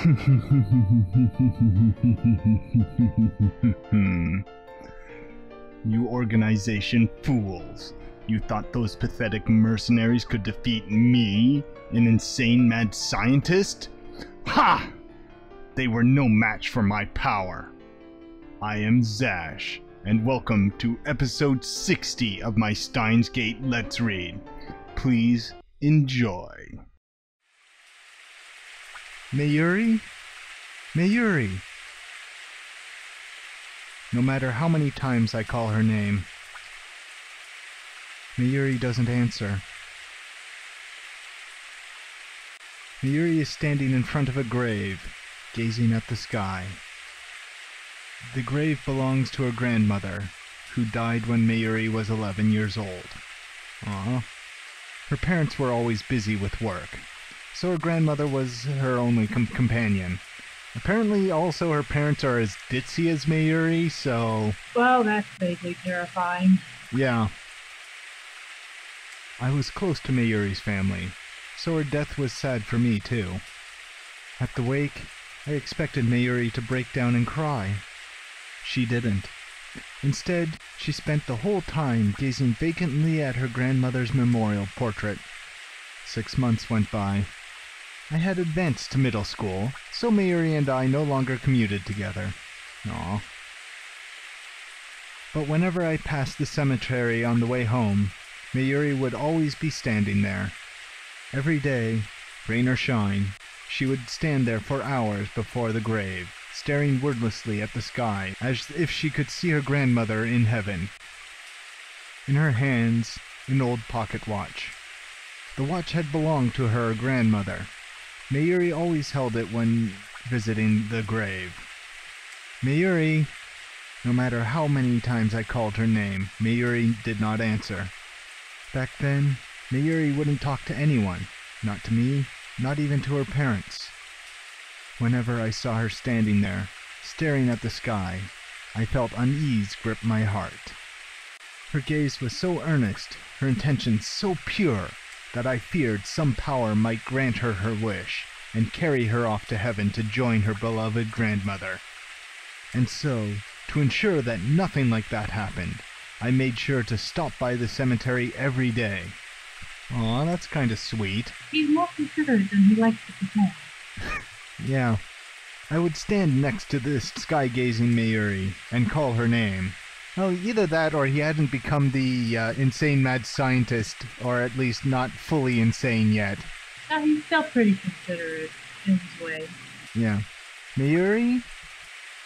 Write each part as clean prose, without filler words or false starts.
You organization fools. You thought those pathetic mercenaries could defeat me, an insane mad scientist? Ha! They were no match for my power. I am Zash, and welcome to episode 60 of my Steins Gate Let's Read. Please enjoy. Mayuri? Mayuri! No matter how many times I call her name, Mayuri doesn't answer. Mayuri is standing in front of a grave, gazing at the sky. The grave belongs to her grandmother, who died when Mayuri was 11 years old. Aww. Her parents were always busy with work, so her grandmother was her only companion. Apparently, also, her parents are as ditzy as Mayuri, so... Well, that's vaguely terrifying. Yeah. I was close to Mayuri's family, so her death was sad for me, too. At the wake, I expected Mayuri to break down and cry. She didn't. Instead, she spent the whole time gazing vacantly at her grandmother's memorial portrait. 6 months went by. I had advanced to middle school, so Mayuri and I no longer commuted together. Aw. But whenever I passed the cemetery on the way home, Mayuri would always be standing there. Every day, rain or shine, she would stand there for hours before the grave, staring wordlessly at the sky, as if she could see her grandmother in heaven. In her hands, an old pocket watch. The watch had belonged to her grandmother. Mayuri always held it when visiting the grave. Mayuri! No matter how many times I called her name, Mayuri did not answer. Back then, Mayuri wouldn't talk to anyone. Not to me, not even to her parents. Whenever I saw her standing there, staring at the sky, I felt unease grip my heart. Her gaze was so earnest, her intentions so pure, that I feared some power might grant her her wish, and carry her off to heaven to join her beloved grandmother. And so, to ensure that nothing like that happened, I made sure to stop by the cemetery every day. Aw, that's kinda sweet. He's more considerate than he likes to pretend. Yeah. I would stand next to this sky-gazing Mayuri and call her name. Well, either that or he hadn't become the insane mad scientist, or at least not fully insane yet. He's still pretty considerate in his way. Yeah. Mayuri?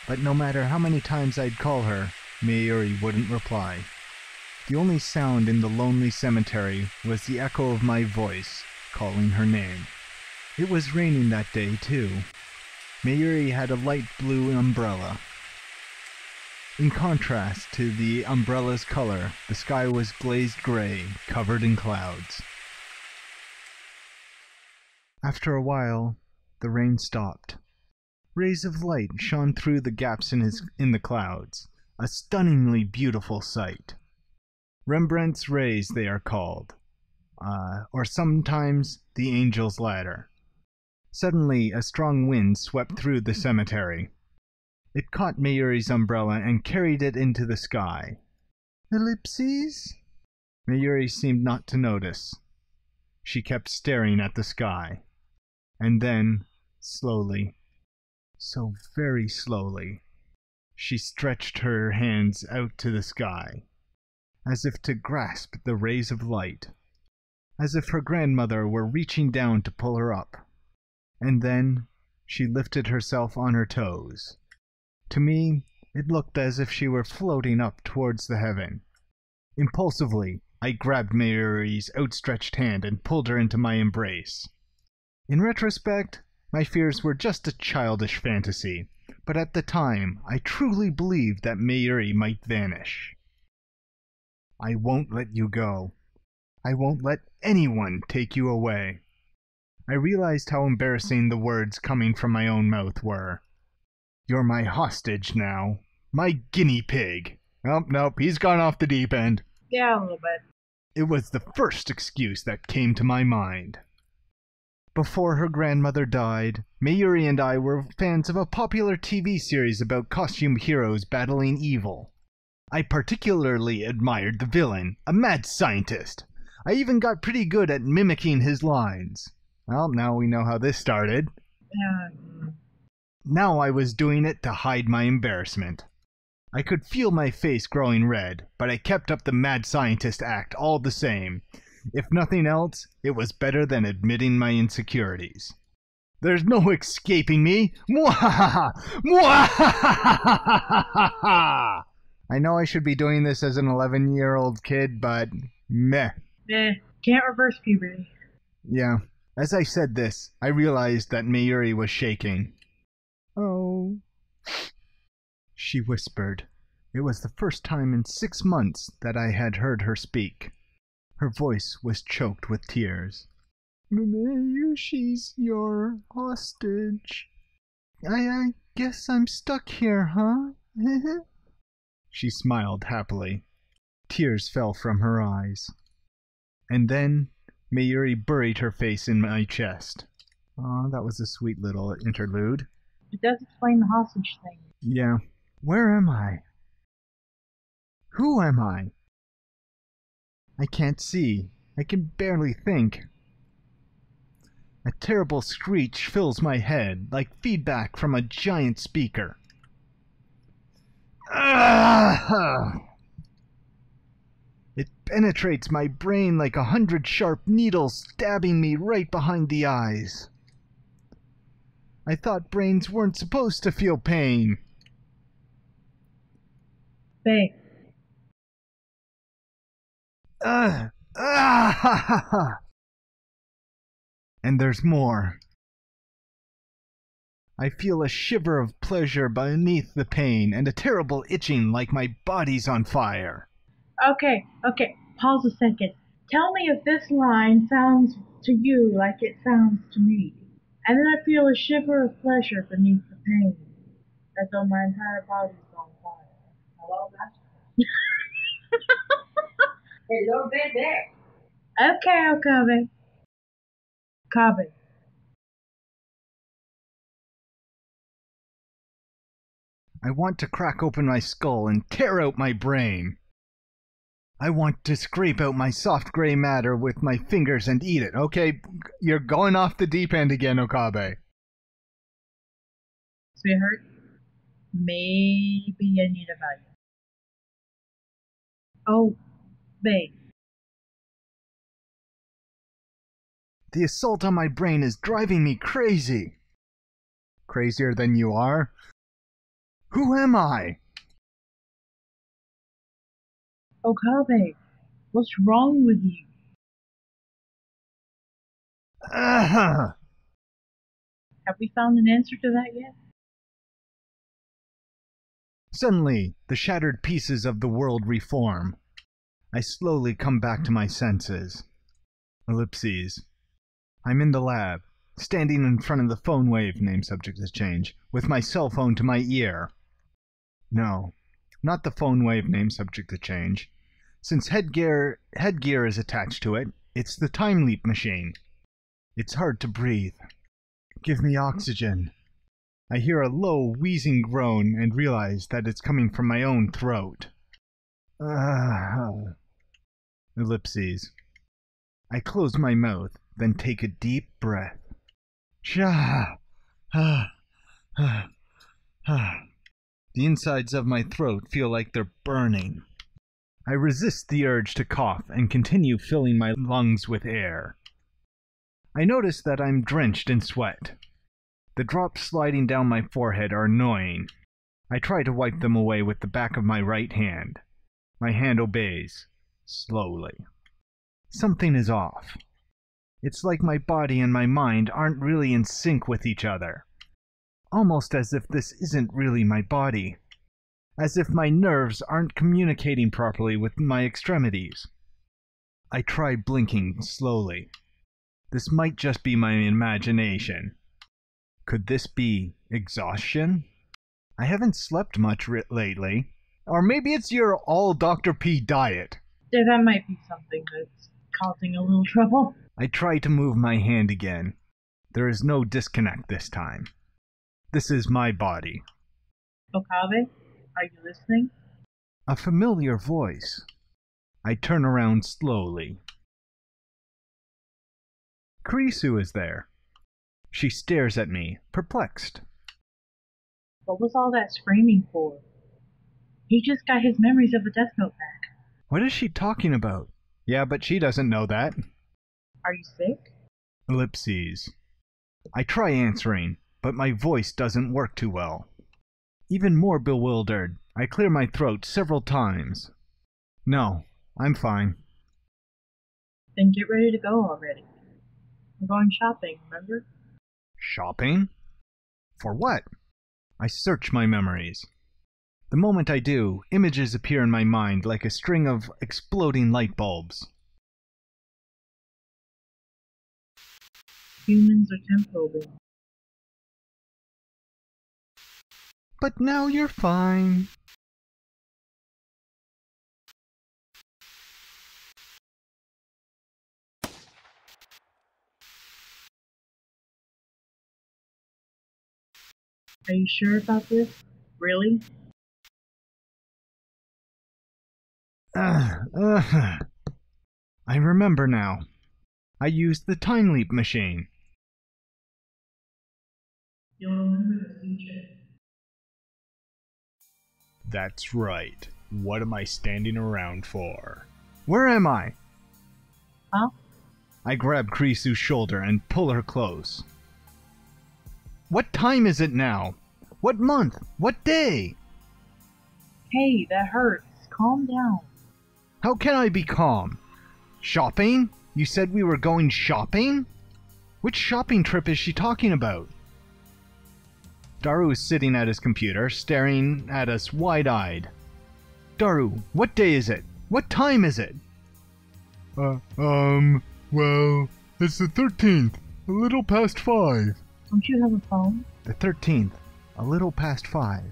But no matter how many times I'd call her, Mayuri wouldn't reply. The only sound in the lonely cemetery was the echo of my voice, calling her name. It was raining that day, too. Mayuri had a light blue umbrella. In contrast to the umbrella's color, the sky was glazed gray, covered in clouds. After a while, the rain stopped. Rays of light shone through the gaps in the clouds, a stunningly beautiful sight. Rembrandt's rays, they are called, or sometimes the angel's ladder. Suddenly, a strong wind swept through the cemetery. It caught Mayuri's umbrella and carried it into the sky. Ellipses? Mayuri seemed not to notice. She kept staring at the sky. And then, slowly, so very slowly, she stretched her hands out to the sky, as if to grasp the rays of light, as if her grandmother were reaching down to pull her up. And then she lifted herself on her toes. To me, it looked as if she were floating up towards the heaven. Impulsively, I grabbed Mayuri's outstretched hand and pulled her into my embrace. In retrospect, my fears were just a childish fantasy, but at the time, I truly believed that Mayuri might vanish. I won't let you go. I won't let anyone take you away. I realized how embarrassing the words coming from my own mouth were. You're my hostage now. My guinea pig. Oh, nope, he's gone off the deep end. Yeah, a little bit. It was the first excuse that came to my mind. Before her grandmother died, Mayuri and I were fans of a popular TV series about costume heroes battling evil. I particularly admired the villain, a mad scientist. I even got pretty good at mimicking his lines. Well, now we know how this started. Now I was doing it to hide my embarrassment. I could feel my face growing red, but I kept up the mad scientist act all the same. If nothing else, it was better than admitting my insecurities. There's no escaping me! Mwahaha! Mwahaha! I know I should be doing this as an 11-year-old kid, but meh. Can't reverse puberty. Yeah. As I said this, I realized that Mayuri was shaking. Oh, she whispered. It was the first time in 6 months that I had heard her speak. Her voice was choked with tears. She's your hostage. I guess I'm stuck here, huh? She smiled happily. Tears fell from her eyes. And then Mayuri buried her face in my chest. Aw, that was a sweet little interlude. It does explain the hostage thing. Yeah. Where am I? Who am I? I can't see. I can barely think. A terrible screech fills my head, like feedback from a giant speaker. It penetrates my brain like 100 sharp needles stabbing me right behind the eyes. I thought brains weren't supposed to feel pain. Babe. And there's more. I feel a shiver of pleasure beneath the pain and a terrible itching like my body's on fire. Okay. Pause a second. Tell me if this line sounds to you like it sounds to me. And then I feel a shiver of pleasure beneath the pain, as though my entire body's on fire. Hello, Master? Hello, baby. Okay, Okabe. Kabe. I want to crack open my skull and tear out my brain. I want to scrape out my soft gray matter with my fingers and eat it. Okay, you're going off the deep end again, Okabe. Sweetheart, maybe I need a value. Oh, babe. The assault on my brain is driving me crazy. Crazier than you are? Who am I? Okabe, what's wrong with you? Have we found an answer to that yet? Suddenly, the shattered pieces of the world reform. I slowly come back to my senses. Ellipses. I'm in the lab, standing in front of the phone wave, name subject to change, with my cell phone to my ear. No, not the phone wave, name subject to change. Since headgear is attached to it, it's the time leap machine. It's hard to breathe. Give me oxygen. I hear a low, wheezing groan and realize that it's coming from my own throat. Ellipses. I close my mouth, then take a deep breath. The insides of my throat feel like they're burning. I resist the urge to cough and continue filling my lungs with air. I notice that I'm drenched in sweat. The drops sliding down my forehead are annoying. I try to wipe them away with the back of my right hand. My hand obeys, slowly. Something is off. It's like my body and my mind aren't really in sync with each other. Almost as if this isn't really my body. As if my nerves aren't communicating properly with my extremities. I try blinking slowly. This might just be my imagination. Could this be exhaustion? I haven't slept much lately. Or maybe it's your all Dr. P diet. Yeah, that might be something that's causing a little trouble. I try to move my hand again. There is no disconnect this time. This is my body. Okabe, are you listening? A familiar voice. I turn around slowly. Kurisu is there. She stares at me, perplexed. What was all that screaming for? He just got his memories of the Death Note back. What is she talking about? Yeah, but she doesn't know that. Are you sick? Ellipses. I try answering, but my voice doesn't work too well. Even more bewildered, I clear my throat several times. No, I'm fine. Then get ready to go already. We're going shopping, remember? Shopping? For what? I search my memories. The moment I do, images appear in my mind like a string of exploding light bulbs. Humans are temporal beings. But now you're fine. Are you sure about this? Really? I remember now. I used the time leap machine. You'll remember the future. That's right. What am I standing around for? Where am I? Huh? I grab Kurisu's shoulder and pull her close. What time is it now? What month? What day? Hey, that hurts. Calm down. How can I be calm? Shopping? You said we were going shopping? Which shopping trip is she talking about? Daru is sitting at his computer, staring at us wide-eyed. Daru, what day is it? What time is it? Well, it's the 13th, a little past 5. Don't you have a phone? The 13th, a little past 5.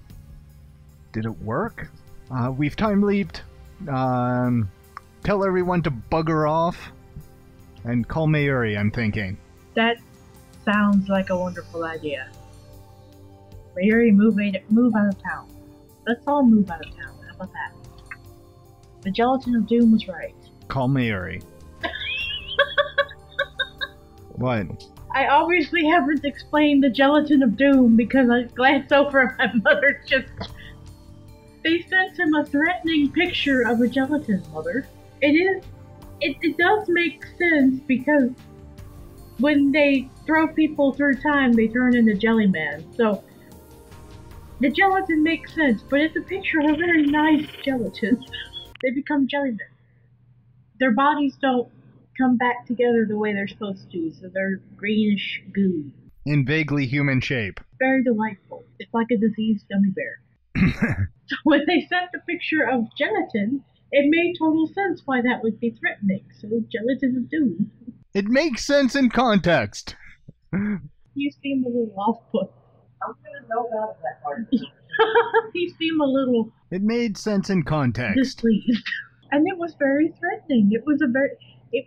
Did it work? We've time leaped. Tell everyone to bugger off. And call Mayuri, I'm thinking. That sounds like a wonderful idea. Mayuri, move out of town. Let's all move out of town. How about that? The Gelatin of Doom was right. Call Mayuri. What? I obviously haven't explained the Gelatin of Doom because I glanced over at my mother They sent him a threatening picture of a gelatin, Mother. It does make sense because when they throw people through time, they turn into Jellyman. So the gelatin makes sense, but it's a picture of a very nice gelatin. They become Jellymen. Their bodies don't come back together the way they're supposed to, so they're greenish goo. In vaguely human shape. Very delightful. It's like a diseased gummy bear. So when they sent the picture of gelatin, it made total sense why that would be threatening. So Gelatin of Doom. It makes sense in context. You seem a little off-put. I'm gonna know about that part. You seem a little It made sense in context. displeased. And it was very threatening. It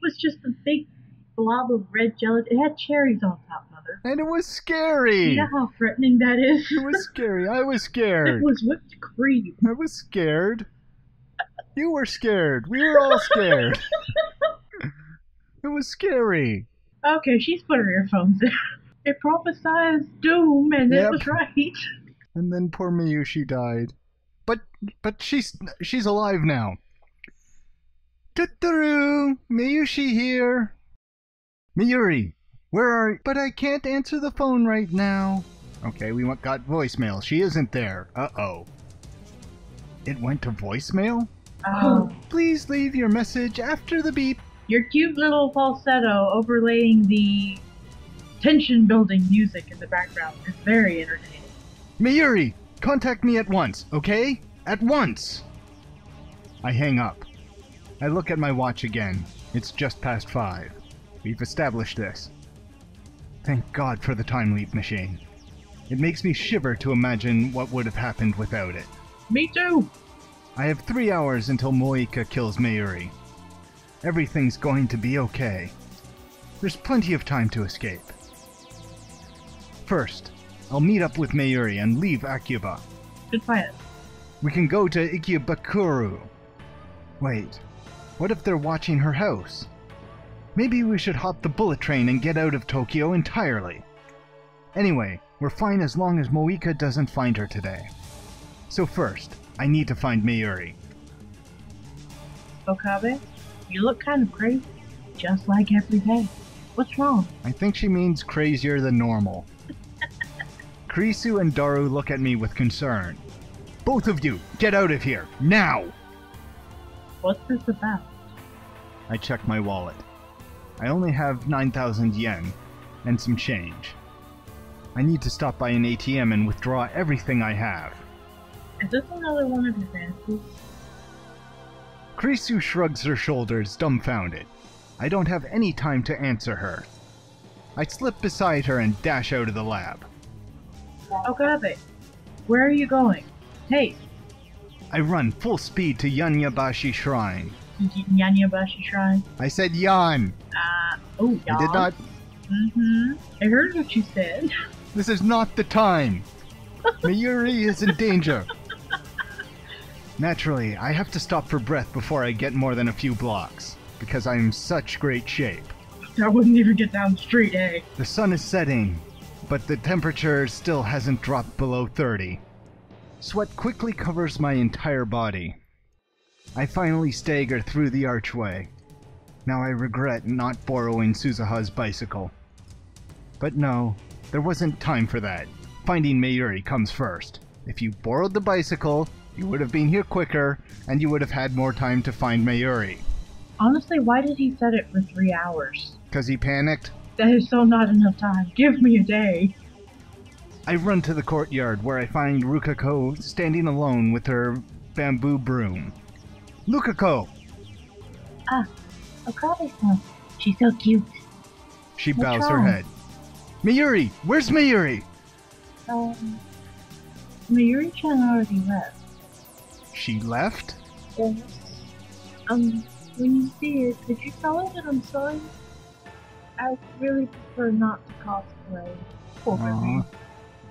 was just a big blob of red gelatin. It had cherries on top, Mother. And it was scary. You know how threatening that is? It was scary. I was scared. It was whipped cream. I was scared. You were scared. We were all scared. It was scary. Okay, she's put her earphones in. It prophesied doom, and Yep. it was right. And then poor Miyushi died. But she's alive now. Tutaru! Miyushi here. Mayuri, where are... But I can't answer the phone right now. Okay, we got voicemail. She isn't there. Uh-oh. It went to voicemail? Oh. Please leave your message after the beep. Your cute little falsetto overlaying the tension-building music in the background is very entertaining. Mayuri, contact me at once, okay? At once! I hang up. I look at my watch again. It's just past 5. We've established this. Thank God for the time leap machine. It makes me shiver to imagine what would have happened without it. Me too! I have 3 hours until Moika kills Mayuri. Everything's going to be okay. There's plenty of time to escape. First, I'll meet up with Mayuri and leave Akuba. Good plan. We can go to Ikebukuro. Wait, what if they're watching her house? Maybe we should hop the bullet train and get out of Tokyo entirely. Anyway, we're fine as long as Moika doesn't find her today. So first, I need to find Mayuri. Okabe, you look kind of crazy. Just like every day. What's wrong? I think she means crazier than normal. Kurisu and Daru look at me with concern. Both of you, get out of here, now! What's this about? I check my wallet. I only have 9,000 yen and some change. I need to stop by an ATM and withdraw everything I have. Is this another one of your fantasies? Kurisu shrugs her shoulders, dumbfounded. I don't have any time to answer her. I slip beside her and dash out of the lab. Okabe, where are you going? Hey! I run full speed to Yanyabashi Shrine. Yanyabashi Shrine? I said Yan! Oh, Yan? I did not... I heard what you said. This is not the time! Mayuri is in danger! Naturally, I have to stop for breath before I get more than a few blocks, because I'm in such great shape. I wouldn't even get down the street, eh? The sun is setting, but the temperature still hasn't dropped below 30. Sweat quickly covers my entire body. I finally stagger through the archway. Now I regret not borrowing Suzuha's bicycle. But no, there wasn't time for that. Finding Mayuri comes first. If you borrowed the bicycle, you would have been here quicker, and you would have had more time to find Mayuri. Honestly, why did he set it for 3 hours? 'Cause he panicked? That is so not enough time. Give me a day. I run to the courtyard where I find Rukako standing alone with her bamboo broom. Rukako! Ah, Okabe-san. She's so cute. She What's bows her wrong? head. Mayuri! Where's Mayuri? Mayuri-chan already left. She left? Yes. When you see it, could you tell her that I'm sorry? I really prefer not to cosplay. Poor Aw. baby.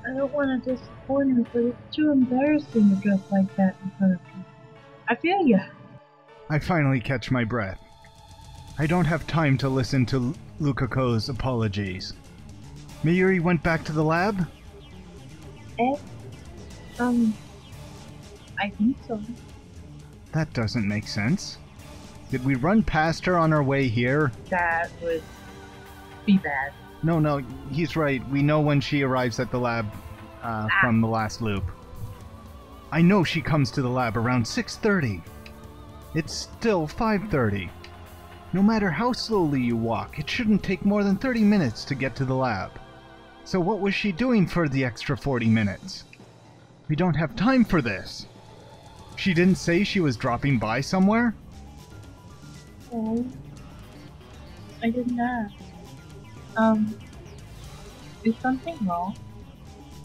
I don't want to disappoint her, but it's too embarrassing to dress like that in front of people. I feel ya. I finally catch my breath. I don't have time to listen to Lukako's apologies. Mayuri went back to the lab? Eh? I think so. That doesn't make sense. Did we run past her on our way here? That would be bad. No, he's right. We know when she arrives at the lab from the last loop. I know she comes to the lab around 6:30. It's still 5:30. No matter how slowly you walk, it shouldn't take more than 30 minutes to get to the lab. So what was she doing for the extra 40 minutes? We don't have time for this. She didn't say she was dropping by somewhere? Oh. I didn't ask. Is something wrong?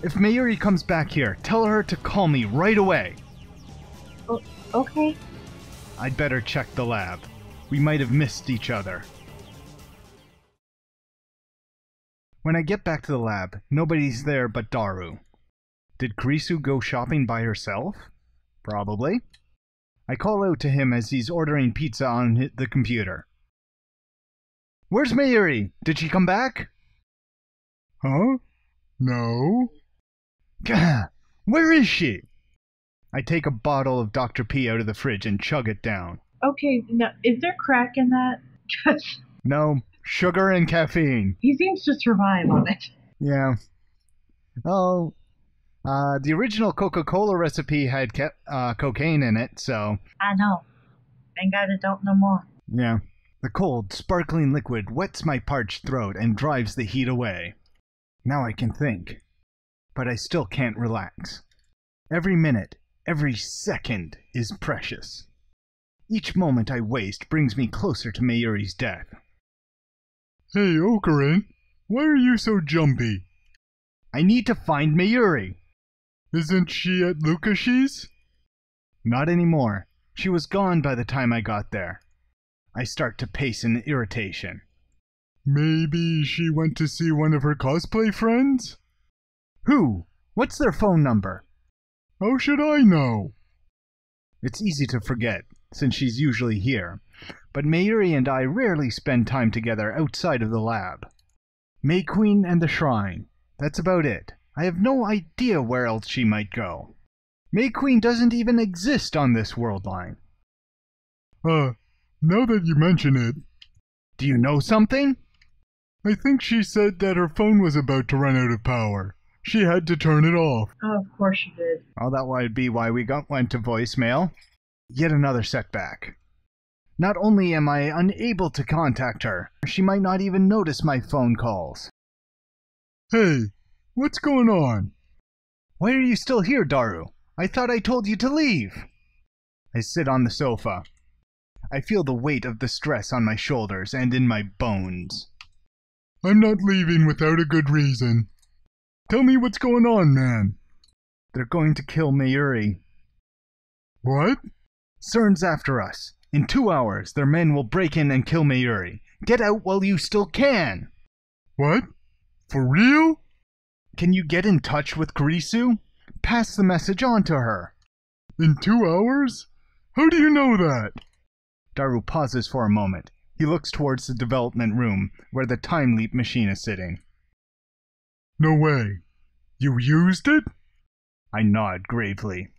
If Mayuri comes back here, tell her to call me right away. Oh, okay. I'd better check the lab. We might have missed each other. When I get back to the lab, nobody's there but Daru. Did Kurisu go shopping by herself? Probably. I call out to him as he's ordering pizza on the computer. Where's Mayuri? Did she come back? Huh? No. Gah! Where is she? I take a bottle of Dr. P out of the fridge and chug it down. Okay, now, is there crack in that? No, sugar and caffeine. He seems to survive on it. Yeah. Oh, the original Coca-Cola recipe had cocaine in it, so... I know. Thank God I don't know more. Yeah. The cold, sparkling liquid wets my parched throat and drives the heat away. Now I can think. But I still can't relax. Every minute, every second is precious. Each moment I waste brings me closer to Mayuri's death. Hey, Okarin, why are you so jumpy? I need to find Mayuri. Isn't she at Lukashi's? Not anymore. She was gone by the time I got there. I start to pace in irritation. Maybe she went to see one of her cosplay friends? Who? What's their phone number? How should I know? It's easy to forget, since she's usually here, but Mayuri and I rarely spend time together outside of the lab. May Queen and the Shrine. That's about it. I have no idea where else she might go. May Queen doesn't even exist on this world line. Now that you mention it, Do you know something? I think she said that her phone was about to run out of power. She had to turn it off. Oh, of course you did. Well, that would be why we went to voicemail. Yet another setback. Not only am I unable to contact her, she might not even notice my phone calls. Hey, what's going on? Why are you still here, Daru? I thought I told you to leave. I sit on the sofa. I feel the weight of the stress on my shoulders and in my bones. I'm not leaving without a good reason. Tell me what's going on, man. They're going to kill Mayuri. What? CERN's after us. In 2 hours, their men will break in and kill Mayuri. Get out while you still can. What? For real? Can you get in touch with Kurisu? Pass the message on to her. In 2 hours? How do you know that? Daru pauses for a moment. He looks towards the development room, where the time leap machine is sitting. No way. You used it? I nod gravely.